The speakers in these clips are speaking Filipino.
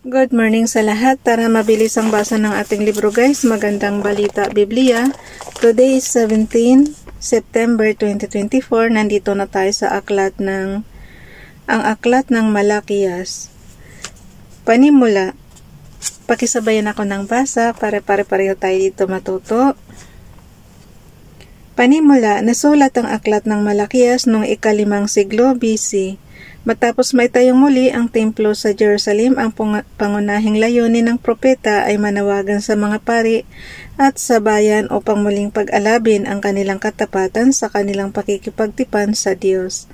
Good morning sa lahat. Tara mabilis ang basa ng ating libro guys. Magandang balita Biblia. Today is 17 September 2024. Nandito na tayo sa aklat ng Malakiyas. Panimula. Pakisabayan ako ng basa para pare-pareho tayo dito matuto. Panimula, nasulat ang aklat ng Malakiyas noong ika-5 siglo BC. Matapos maitayong muli ang templo sa Jerusalem, ang pangunahing layunin ng propeta ay manawagan sa mga pari at sa bayan upang muling pag-alabin ang kanilang katapatan sa kanilang pakikipagtipan sa Diyos.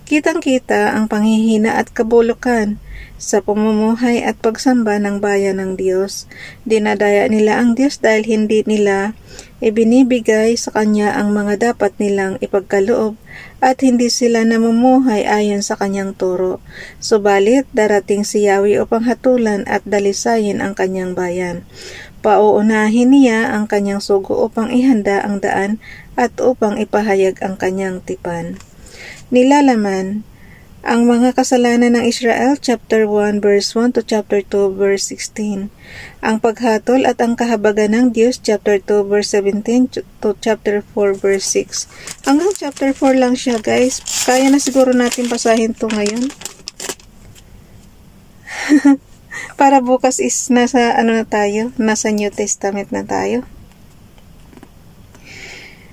Kitang-kita ang panghihina at kabulukan sa pamumuhay at pagsamba ng bayan ng Diyos. Dinadaya nila ang Diyos dahil hindi nila ibinibigay sa Kanya ang mga dapat nilang ipagkaloob at hindi sila namumuhay ayon sa Kanyang turo. Subalit, darating si Yahweh upang hatulan at dalisayin ang Kanyang bayan. Pauunahin niya ang Kanyang sugo upang ihanda ang daan at upang ipahayag ang Kanyang tipan. Nilalaman ang mga kasalanan ng Israel, chapter 1 verse 1 to chapter 2 verse 16. Ang paghatol at ang kahabagan ng Diyos, chapter 2 verse 17 to chapter 4 verse 6. Hanggang chapter 4 lang siya guys. Kaya na siguro natin basahin to ngayon. Para bukas is nasa nasa New Testament na tayo.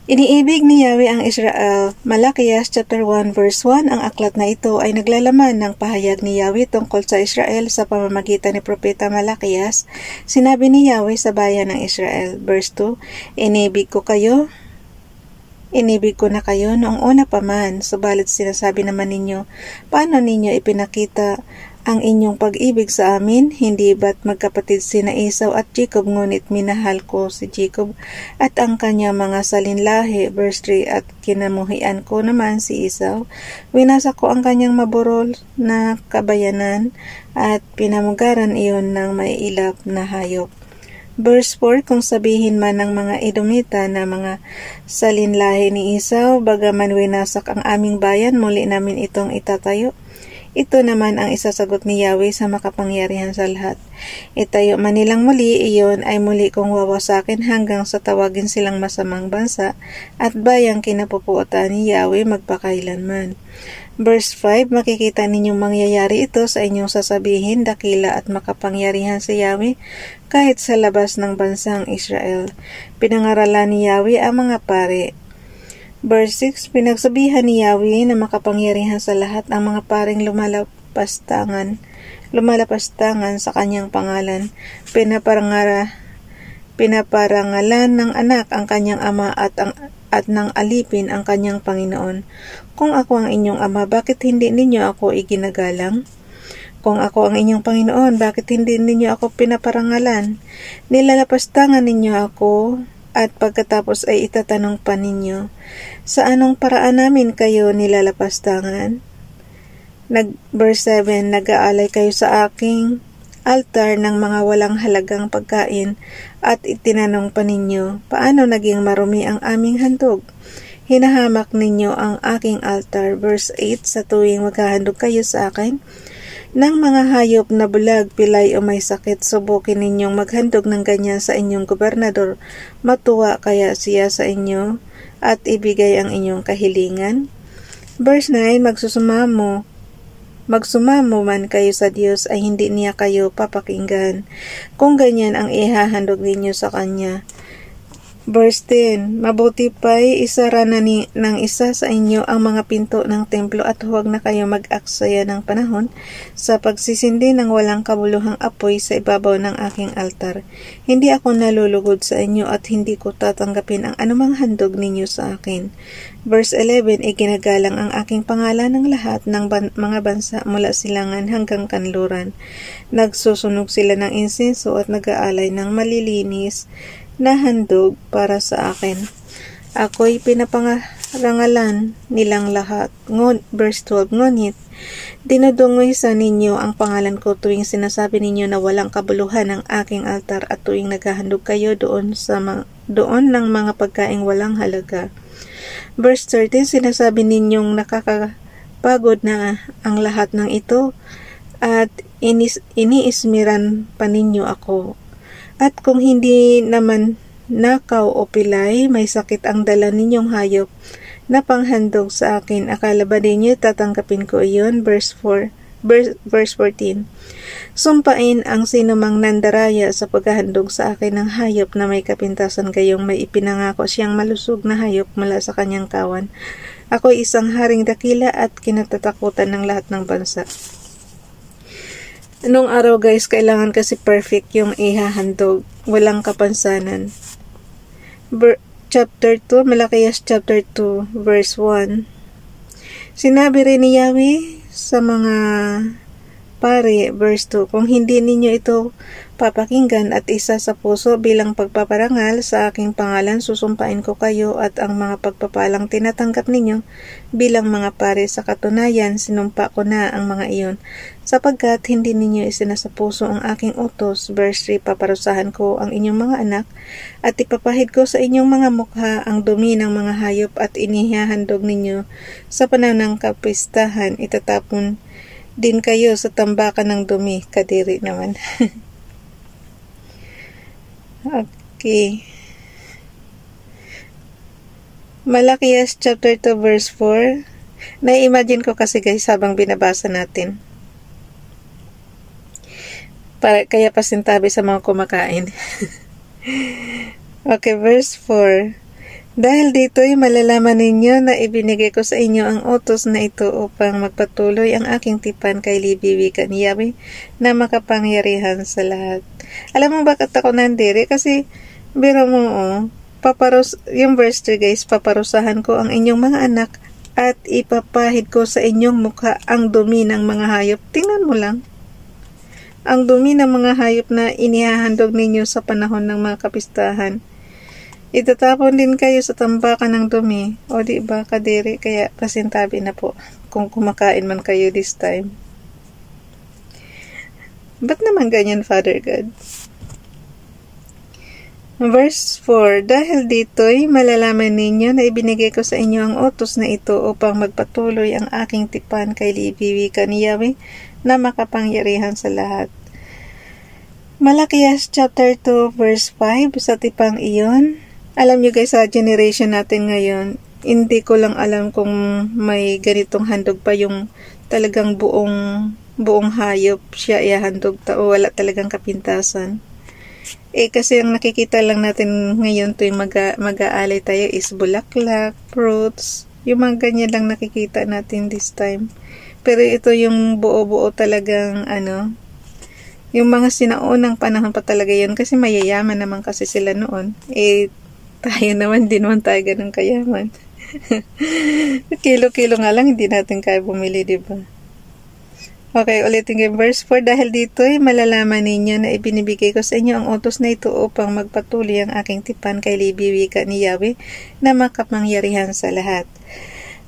Iniibig ni Yahweh ang Israel. Malakiyas chapter 1 verse 1. Ang aklat na ito ay naglalaman ng pahayag ni Yahweh tungkol sa Israel sa pamamagitan ni Propeta Malakiyas. Sinabi ni Yahweh sa bayan ng Israel. Verse 2. Inibig ko na kayo noong una pa man, subalit sinasabi naman ninyo, paano ninyo ipinakita ang inyong pag-ibig sa amin? Hindi ba't magkapatid sina Esau at Jacob, ngunit minahal ko si Jacob at ang kanya mga salinlahi. Verse 3, at kinamuhian ko naman si Esau. Winasa ko ang kanyang maburol na kabayanan at pinamugaran iyon ng maiilap na hayop. Verse 4, kung sabihin man ng mga Edomita na mga salinlahi ni Esau, bagaman winasak ang aming bayan, muli namin itong itatayo. Ito naman ang isasagot ni Yahweh sa makapangyarihan sa lahat. Itayo man nilang muli, iyon ay muli kong wawasakin hanggang sa tawagin silang masamang bansa at bayang kinapupuotan ni Yahweh magpakailanman. Verse 5, makikita ninyong mangyayari ito sa inyong sasabihin, dakila at makapangyarihan si Yahweh kahit sa labas ng bansang Israel. Pinangaralan ni Yahweh ang mga pari. Verse 6, pinagsabihan ni Yahweh na makapangyarihan sa lahat ang mga paring lumalapastangan sa kanyang pangalan. Pinaparangalan ng anak ang kanyang ama at ng alipin ang kanyang Panginoon. Kung ako ang inyong ama, bakit hindi ninyo ako iginagalang? Kung ako ang inyong Panginoon, bakit hindi ninyo ako pinaparangalan? Nilalapastangan ninyo ako at pagkatapos ay itatanong pa ninyo, sa anong paraan namin kayo nilalapastangan? Verse 7, nag-aalay kayo sa aking altar ng mga walang halagang pagkain at itinanong pa ninyo, paano naging marumi ang aming handog? Hinahamak ninyo ang aking altar. Verse 8, sa tuwing maghahandog kayo sa akin ng mga hayop na bulag, pilay o may sakit, subukin ninyong maghandog ng ganyan sa inyong gobernador. Matuwa kaya siya sa inyo at ibigay ang inyong kahilingan. Verse 9, magsumamo man kayo sa Diyos ay hindi niya kayo papakinggan kung ganyan ang ihahandog ninyo sa Kanya. Verse 10, mabuti pa'y isara na ng isa sa inyo ang mga pinto ng templo at huwag na kayo mag-aksaya ng panahon sa pagsisindi ng walang kabuluhang apoy sa ibabaw ng aking altar. Hindi ako nalulugod sa inyo at hindi ko tatanggapin ang anumang handog ninyo sa akin. Verse 11, iginagalang ang aking pangalan ng lahat ng mga bansa mula silangan hanggang kanluran. Nagsusunog sila ng insenso at nag-aalay ng malilinis na handog para sa akin. Ako'y pinapangarangalan nilang lahat. Verse 12, ngunit dinudungoy sa ninyo ang pangalan ko tuwing sinasabi ninyo na walang kabuluhan ang aking altar at tuwing naghahandog kayo doon ng mga pagkaing walang halaga. Verse 13, sinasabi ninyong nakakapagod na ang lahat ng ito. at iniismiran pa ninyo ako. At kung hindi naman nakaw o pilay, may sakit ang dala ninyong hayop na panghandog sa akin, akala ba ninyo tatanggapin ko iyon? Verse 14. Sumpain ang sinumang nandaraya sa paghahandog sa akin ng hayop na may kapintasan gayong may ipinangako siyang malusog na hayop mula sa kanyang kawan. Ako isang haring dakila at kinatatakutan ng lahat ng bansa. Nung araw guys, kailangan kasi perfect yung ihahandog, walang kapansanan. Chapter 2, Malakias chapter 2, verse 1. Sinabi rin ni Yahweh sa mga pari, verse 2, kung hindi ninyo ito papakinggan at isa sa puso bilang pagpaparangal sa aking pangalan, susumpain ko kayo at ang mga pagpapalang tinatanggap ninyo bilang mga pari. Sa katunayan, sinumpa ko na ang mga iyon, sapagkat hindi ninyo isinasapuso ang aking utos. Verse 3, paparusahan ko ang inyong mga anak at ipapahid ko sa inyong mga mukha ang dumi ng mga hayop at inihahandog ninyo sa panahon ng kapistahan. Itatapon din kayo sa tambakan ng dumi. Kadiri naman. Okay. Malakias chapter 2 verse 4. Na-imagine ko kasi guys habang binabasa natin. Kaya pasintabi sa mga kumakain. Okay, verse 4. Dahil dito'y malalaman ninyo na ibinigay ko sa inyo ang utos na ito upang magpatuloy ang aking tipan kay Libiwika ni Yahweh na makapangyarihan sa lahat. Alam mo bakit ako nandiri? Kasi, biro mo, yung verse 3 guys, paparusahan ko ang inyong mga anak at ipapahid ko sa inyong mukha ang dumi ng mga hayop. Tingnan mo lang. Ang dumi ng mga hayop na inihahandog ninyo sa panahon ng mga kapistahan. Itatapon din kayo sa tambakan ng dumi. O diba, kadiri? Kaya pasintabi na po kung kumakain man kayo this time. Ba't naman ganyan, Father God? Verse 4. Dahil dito'y malalaman ninyo na ibinigay ko sa inyo ang utos na ito upang magpatuloy ang aking tipan kay Libiwika ni Yahweh na makapangyarihan sa lahat. Malakias chapter 2 verse 5. Sa tipang iyon, alam nyo guys, sa generation natin ngayon, hindi ko lang alam kung may ganitong handog pa yung talagang buong hayop siya ihandog o wala talagang kapintasan. Kasi ang nakikita lang natin ngayon tuwing mag-aalay tayo is bulaklak, fruits, yung mga ganyan lang nakikita natin this time. Pero ito yung buo-buo talagang yung mga sinaunang panahon pa talaga yun kasi mayayaman naman kasi sila noon. Tayo naman, di naman tayo ganun kayaman. Kilo-kilo nga lang, hindi natin kaya bumili, diba? Okay, ulitin yung verse 4. Dahil dito'y malalaman ninyo na ibinibigay ko sa inyo ang utos na ito upang magpatuloy ang aking tipan kay Libiwika ni Yahweh na makapangyarihan sa lahat.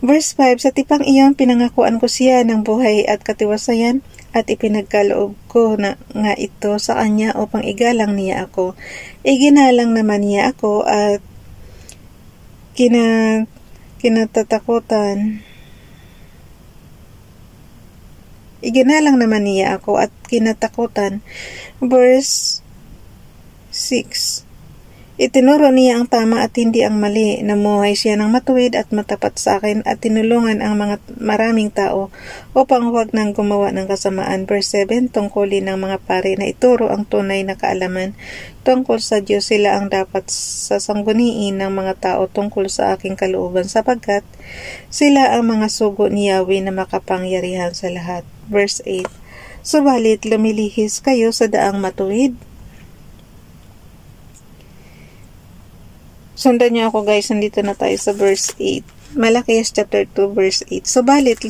Verse 5. Sa tipang iyon, pinangakuan ko siya ng buhay at katiwasayan at ipinagkaloob ko na nga ito sa kanya upang igalang niya ako. Iginalang naman niya ako at iginalang naman niya ako at kinatakutan. Verse 6. Itinuro niya ang tama at hindi ang mali. Namuhay siya ng matuwid at matapat sa akin at tinulungan ang mga maraming tao upang huwag nang gumawa ng kasamaan. Verse 7. Tungkulin ng mga pari na ituro ang tunay na kaalaman tungkol sa Diyos. Sila ang dapat sasangguniin ng mga tao tungkol sa aking kalooban sapagkat sila ang mga sugo ni Yahweh na makapangyarihan sa lahat. Verse 8. Subalit lumilihis kayo sa daang matuwid. Sundan niyo ako guys, nandito na tayo sa verse 8. Malakias chapter 2 verse 8. Subalit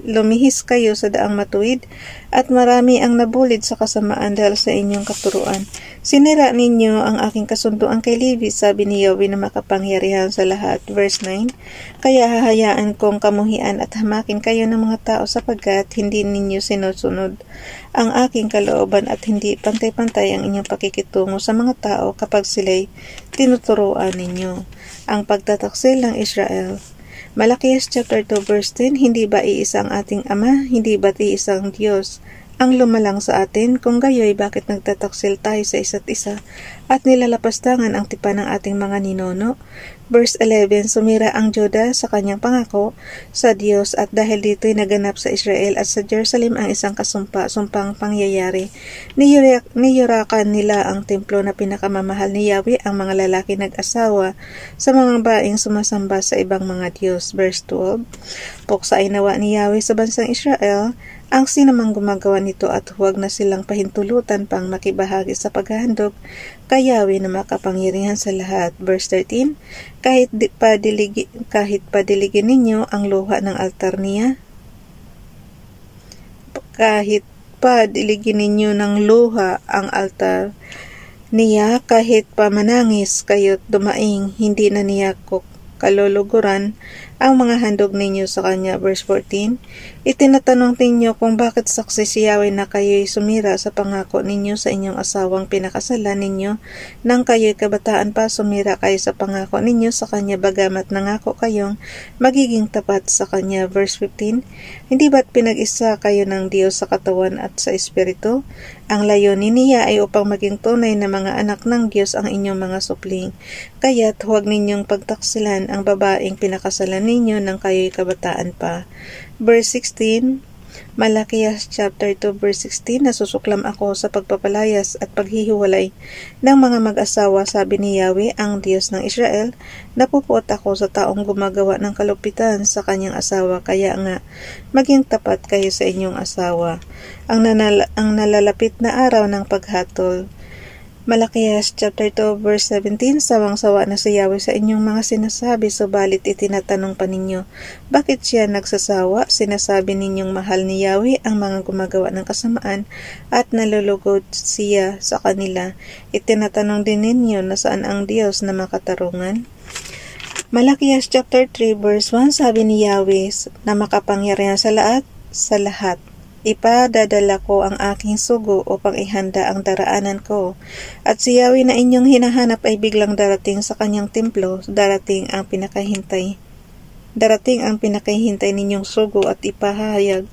lumihis kayo sa daang matuwid at marami ang nabulid sa kasamaan dahil sa inyong katuruan. Sinira ninyo ang aking kasunduan kay Levi, sabi ni Yahweh na makapangyarihan sa lahat. Verse 9. Kaya hahayaan kong kamuhian at hamakin kayo ng mga tao sapagkat hindi ninyo sinusunod ang aking kalooban at hindi pantay-pantay ang inyong pakikitungo sa mga tao kapag sila'y tinuturuan ninyo ang pagtataksil ng Israel. Malakias chapter 2 verse 10, hindi ba iisa ang ating Ama, hindi ba't iisang Diyos ang lumalang sa atin? Kung gayoy, bakit nagtataksil tayo sa isa't isa at nilalapastangan ang tipan ng ating mga ninuno? Verse 11, sumira ang Juda sa kanyang pangako sa Diyos at dahil dito'y naganap sa Israel at sa Jerusalem ang isang sumpang pangyayari. Niyurakan nila ang templo na pinakamamahal ni Yahweh, ang mga lalaki nag-asawa sa mga babaeng sumasamba sa ibang mga Diyos. Verse 12, puksain nawa ni Yahweh sa bansang Israel ang sinamang gumagawa nito at huwag na silang pahintulutan pang makibahagi sa paghahandog kay Yahweh na makapangyarihan sa lahat. Verse 13, kahit padiligin ninyo ang luha ng altar niya, kahit padiligin ninyo ng luha ang altar niya, kahit pa manangis kayo't dumaing, hindi na niya kaluluguran ang mga handog ninyo sa kanya. Verse 14, itinatanong ninyo kung bakit saksi si Yahweh na kayo'y sumira sa pangako ninyo sa inyong asawang pinakasalan ninyo nang kayo'y kabataan pa, sumira kayo sa pangako ninyo sa kanya bagamat nangako kayong magiging tapat sa kanya. Verse 15, hindi ba't pinag-isa kayo ng Diyos sa katawan at sa espiritu? Ang layunin niya ay upang maging tunay na mga anak ng Diyos ang inyong mga supling. Kaya't huwag ninyong pagtaksilan ang babaeng pinakasalan ninyo nang kayo'y kabataan pa. Verse 16, Malakias chapter 2 verse 16, nasusuklam ako sa pagpapalayas at paghihiwalay ng mga mag-asawa, sabi ni Yahweh, ang Diyos ng Israel. Napupuot ako sa taong gumagawa ng kalupitan sa kanyang asawa, kaya nga maging tapat kayo sa inyong asawa. Ang nalalapit na araw ng paghatol. Malakias chapter 2 verse 17, sawang-sawa na si Yahweh sa inyong mga sinasabi, subalit itinatanong pa ninyo, bakit siya nagsasawa? Sinasabi ninyong mahal ni Yahweh ang mga gumagawa ng kasamaan at nalulugod siya sa kanila. Itinatanong din ninyo, nasaan ang Diyos na makatarungan? Malakias chapter 3 verse 1, sabi ni Yahweh na makapangyarihan sa lahat, ipadadala ko ang aking sugo upang ihanda ang daraanan ko. At si Yahweh na inyong hinahanap ay biglang darating sa kanyang templo, darating ang pinakahintay ninyong sugo at ipahayag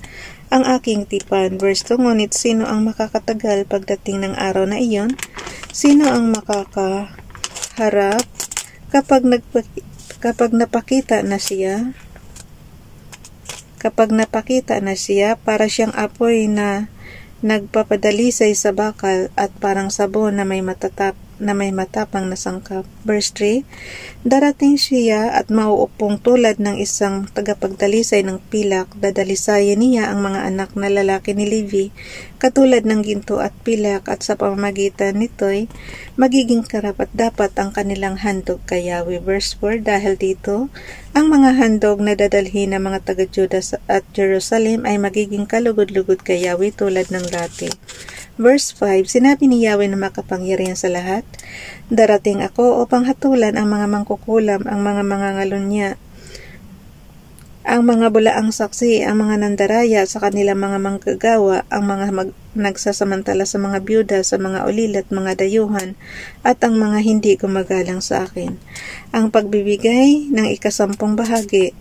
ang aking tipan. Verse 2, ngunit sino ang makakatagal pagdating ng araw na iyon? Sino ang makakaharap kapag napakita na siya? Kapag napakita na siya, para siyang apoy na nagpapadalisay sa bakal at parang sabon na may matapang na sangkap. Verse 3, darating siya at mauupong tulad ng isang tagapagdalisay ng pilak. Dadalisayin niya ang mga anak na lalaki ni Levi, katulad ng ginto at pilak, at sa pamamagitan nito'y magiging karapat-dapat ang kanilang handog kay Yahweh. Verse 4, dahil dito, ang mga handog na dadalhin ng mga taga-Juda at Jerusalem ay magiging kalugod-lugod kay Yahweh tulad ng dati. Verse 5, sinabi ni Yahweh na makapangyarihan sa lahat, darating ako upang hatulan ang mga mangkukulam, ang mga mangangalon niya, ang mga bulaang saksi, ang mga nandaraya sa kanilang mga manggagawa, ang mga nagsasamantala sa mga byuda, sa mga ulila at mga dayuhan, at ang mga hindi gumagalang sa akin. Ang pagbibigay ng ikasampung bahagi.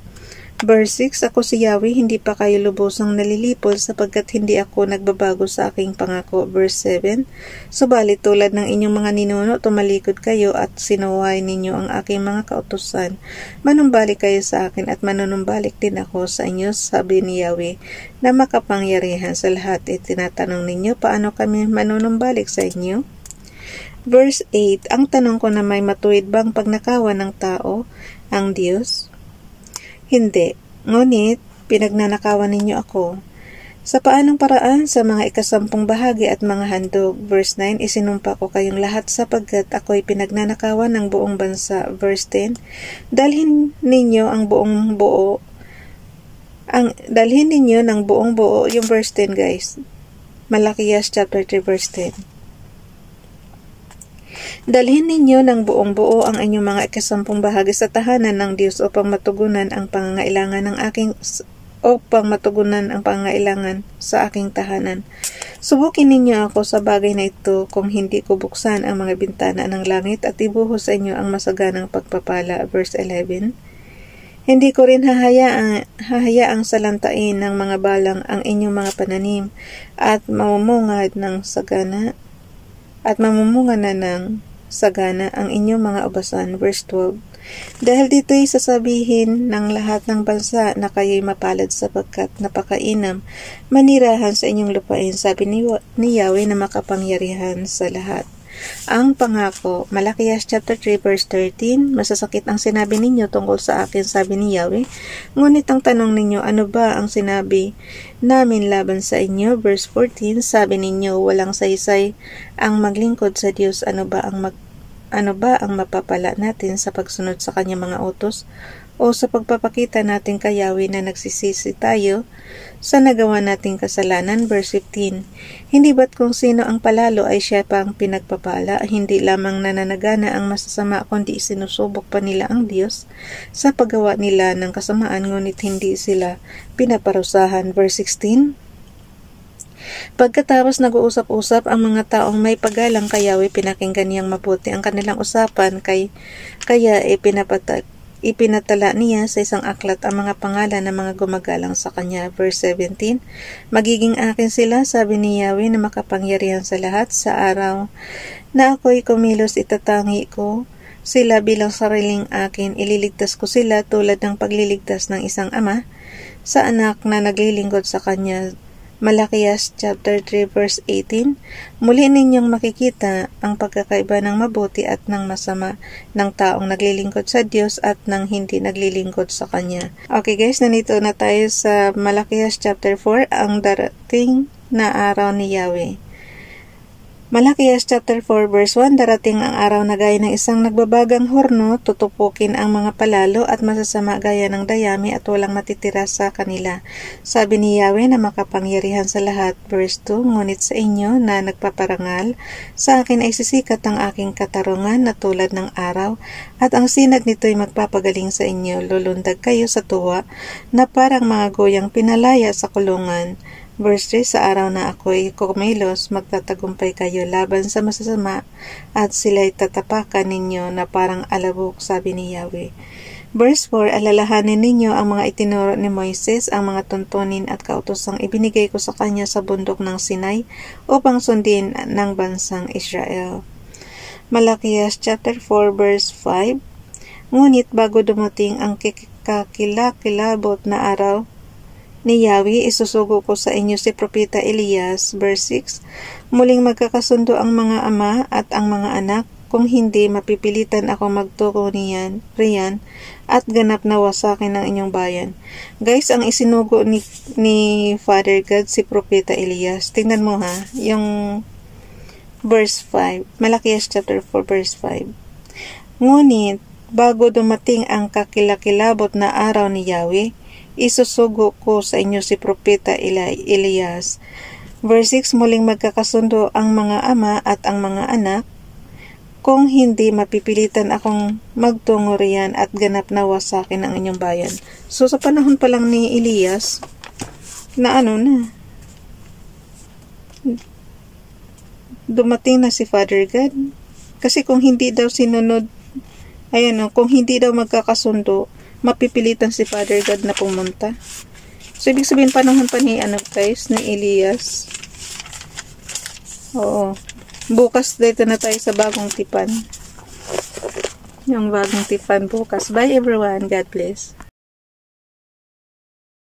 Verse 6, ako si Yahweh, hindi pa kayo lubosang nalilipol sapagkat hindi ako nagbabago sa aking pangako. Verse 7, subalit tulad ng inyong mga ninuno, tumalikod kayo at sinuway ninyo ang aking mga kautusan. Manumbalik kayo sa akin at manunumbalik din ako sa inyo, sabi ni Yahweh na makapangyarihan sa lahat. Tinatanong ninyo, paano kami manunumbalik sa inyo? Verse 8, ang tanong ko na may matuwid bang pagnakawan ng tao ang Diyos? Hindi, ngunit pinagnanakawan ninyo ako. Sa paanong paraan? Sa mga ikasampung bahagi at mga handog. Verse 9, isinumpa ko kayong lahat sapagkat ako'y pinagnanakawan ng buong bansa. Verse 10, dalhin ninyo ng buong buo, yung verse 10 guys. Malakias chapter 3 verse 10. Dalhin ninyo ng buong buo ang inyong mga ikasampung bahagi sa tahanan ng Diyos upang matugunan ang pangangailangan sa aking tahanan. Subukin ninyo ako sa bagay na ito kung hindi ko buksan ang mga bintana ng langit at ibuhos sa inyo ang masaganang pagpapala. Verse 11, Hindi ko rin hahayaang salantain ng mga balang ang inyong mga pananim at mamumungad ng sagana na ng sagana ang inyong mga ubasan. Verse 12. Dahil dito'y sasabihin ng lahat ng bansa na kayo'y mapalad sapagkat napakainam manirahan sa inyong lupain, sabi ni Yahweh na makapangyarihan sa lahat. Ang pangako, Malakias chapter 3 verse 13, masasakit ang sinabi ninyo tungkol sa akin, sabi ni Yahweh. Ngunit ang tanong ninyo, ano ba ang sinabi namin laban sa inyo? Verse 14, sabi ninyo, walang saysay ang maglingkod sa Diyos. Ano ba ang mapapala natin sa pagsunod sa kanyang mga utos o sa pagpapakita natin kay Yahweh na nagsisisi tayo sa nagawa nating kasalanan? Verse 15. Hindi ba't kung sino ang palalo ay siya pang pinagpapala? Hindi lamang nananagana ang masasama kundi sinusubok pa nila ang Diyos sa paggawa nila ng kasamaan, ngunit hindi sila pinaparusahan. Verse 16. Pagkatapos nag-uusap-usap ang mga taong may paggalang kay Yahweh, pinakinggan niyang mabuti ang kanilang usapan, kaya ipinatala niya sa isang aklat ang mga pangalan ng mga gumagalang sa kanya. Verse 17, magiging akin sila, sabi ni Yahweh na makapangyarihan sa lahat, sa araw na ako'y kumilos itatangi ko sila bilang sariling akin. Ililigtas ko sila tulad ng pagliligtas ng isang ama sa anak na naglilingkod sa kanya. Malakias chapter 3 verse 18, muli ninyong makikita ang pagkakaiba ng mabuti at ng masama ng taong naglilingkod sa Diyos at ng hindi naglilingkod sa Kanya. Okay guys, nandito na tayo sa Malakias chapter 4, ang darating na araw ni Yahweh. Malakias chapter 4 verse 1, darating ang araw na gaya ng isang nagbabagang horno, tutupukin ang mga palalo at masasama gaya ng dayami at walang matitira sa kanila. Sabi ni Yahweh na makapangyarihan sa lahat. Verse 2, ngunit sa inyo na nagpaparangal, sa akin ay sisikat ang aking katarungan na tulad ng araw, at ang sinag nito'y magpapagaling sa inyo. Lulundag kayo sa tuwa na parang mga goyang pinalaya sa kulungan. Verse 3, sa araw na ako'y kumilos, magtatagumpay kayo laban sa masasama at sila'y tatapakan ninyo na parang alabok, sabi ni Yahweh. Verse 4, alalahanin ninyo ang mga itinuro ni Moises, ang mga tuntunin at kautosang ibinigay ko sa kanya sa bundok ng Sinai upang sundin ng bansang Israel. Malakias chapter 4 verse 5, ngunit bago dumating ang kakilakilabot na araw ni Yahweh, isusugo ko sa inyo si Propeta Elias. Verse 6, muling magkakasundo ang mga ama at ang mga anak, kung hindi mapipilitan ako magtuko riyan at ganap na wasakin ng inyong bayan. Guys, ang isinugo ni Father God si Propeta Elias. Tingnan mo ha, yung verse 5, Malakias chapter 4 verse 5. Ngunit bago dumating ang kakilakilabot na araw ni Yahweh, isusugo ko sa inyo si Propeta Elias. Verse 6, muling magkakasundo ang mga ama at ang mga anak, kung hindi mapipilitan akong magtungo riyan at ganap na wasakin ang inyong bayan. So sa panahon pa lang ni Elias, na dumating na si Father God. Kasi kung hindi daw sinunod, kung hindi daw magkakasundo, mapipilitan si Father God na pumunta. So, ibig sabihin, panahon pa ni, guys, ni Elias. Oo. Bukas, dito na tayo sa bagong tipan. Yung bagong tipan bukas. Bye, everyone. God bless.